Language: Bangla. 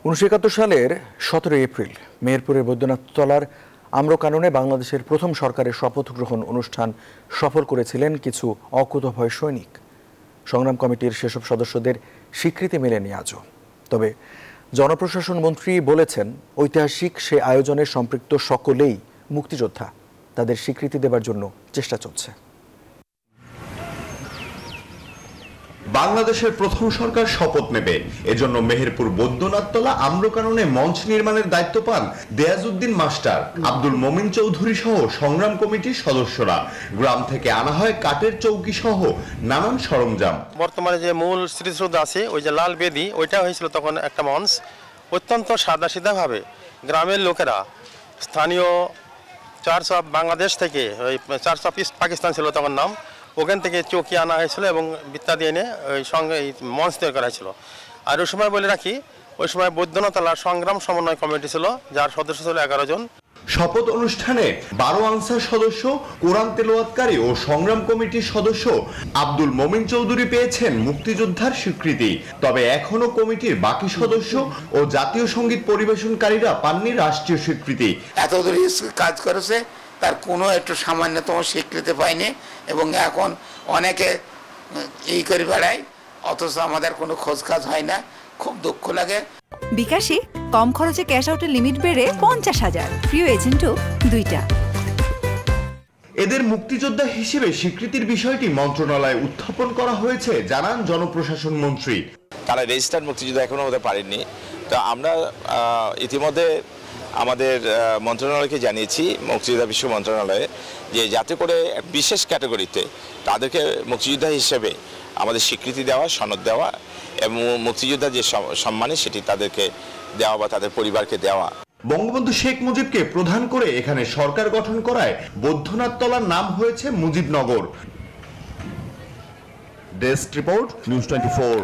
1971 সালের 17 এপ্রিল মেহেরপুরের বৈদ্যনাথতলার আম্রকাননে বাংলাদেশের প্রথম সরকারের শপথ গ্রহণ অনুষ্ঠান সফল করেছিলেন কিছু অকুতোভয় সৈনিক। সংগ্রাম কমিটির সেসব সদস্যদের স্বীকৃতি মেলেনি আজও। তবে জনপ্রশাসন মন্ত্রী বলেছেন, ঐতিহাসিক সে আয়োজনে সম্পৃক্ত সকলেই মুক্তিযোদ্ধা। তাদের স্বীকৃতি দেবার জন্য চেষ্টা চলছে। বাংলাদেশের প্রথম সরকার শপথ নেবে, এজন্য মেহেরপুর বৈদ্যনাথতলা আম্রকাননে মঞ্চ নির্মাণের দায়িত্ব পান দেয়াজউদ্দিন মাস্টার, আব্দুল মমিন চৌধুরী সহ সংগ্রাম কমিটির সদস্যরা। গ্রাম থেকে আনা হয় কাঠের চৌকি সহ নানান সরঞ্জাম। বর্তমানে যে মূল স্মৃতিসৌধ আছে, ওই যে লাল বেদি, ওইটা হয়েছিল তখন একটা মঞ্চ। অত্যন্ত সাদাসিধাভাবে গ্রামের লোকেরা স্থানীয় চার্চ অফ বাংলাদেশ থেকে, ওই চার্চ অফ ইস্ট পাকিস্তান ছিল তখন নাম, ওখান থেকে চৌকি আনা হয়েছিল এবং ইত্যাদি এনে ওই সঙ্গে এই মঞ্চ তৈরি করা হয়েছিল। আর ওই সময় বলে রাখি, ওই সময় বৈদ্যনাথতলার সংগ্রাম সমন্বয় কমিটি ছিল, যার সদস্য ছিল 11 জন। শপথ অনুষ্ঠানে 12 আনসার সদস্য, কোরআন তেলাওয়াতকারী ও সংগ্রাম কমিটির সদস্য আব্দুল মমিন চৌধুরী পেয়েছেন মুক্তিযোদ্ধার স্বীকৃতি। তবে এখনো কমিটির বাকি সদস্য ও জাতীয় সঙ্গীত পরিবেশনকারীরা পাননি রাষ্ট্রীয় স্বীকৃতি। এতদূর কাজ করেছে, তার কোনো একটু সামান্যতম স্বীকৃতি পায়নি এবং এখন অনেকে এই করে বেড়ায়, অথচ আমাদের কোনো খোঁজ কাজ হয় না। খুব দুঃখ লাগে। বিকাশে কম খরচে ক্যাশ আউটের লিমিট বেড়ে 50,000, প্রিয় এজেন্টও 2টা। এদের মুক্তিযোদ্ধা হিসেবে স্বীকৃতির বিষয়টি মন্ত্রণালয়ে উত্থাপন করা হয়েছে, জানান জনপ্রশাসন মন্ত্রী। তারা রেজিস্টার্ড মুক্তিযোদ্ধা এখনো হতে পারেননি। তো আমরা ইতিমধ্যে আমাদের মন্ত্রণালয়কে জানিয়েছি, মুক্তিযোদ্ধা বিশ্ব মন্ত্রণালয়ে, যে যাতে করে বিশেষ ক্যাটাগরিতে তাদেরকে মুক্তিযোদ্ধা হিসেবে আমাদের স্বীকৃতি দেওয়া, সনদ দেওয়া এবং মুক্তিযোদ্ধা যে সম্মানে সেটি তাদেরকে দেওয়া বা তাদের পরিবারকে দেওয়া। বঙ্গবন্ধু শেখ মুজিবকে প্রধান করে এখানে সরকার গঠন করায় বৈদ্যনাথতলার নাম হয়েছে মুজিবনগর। Desk report, news 24।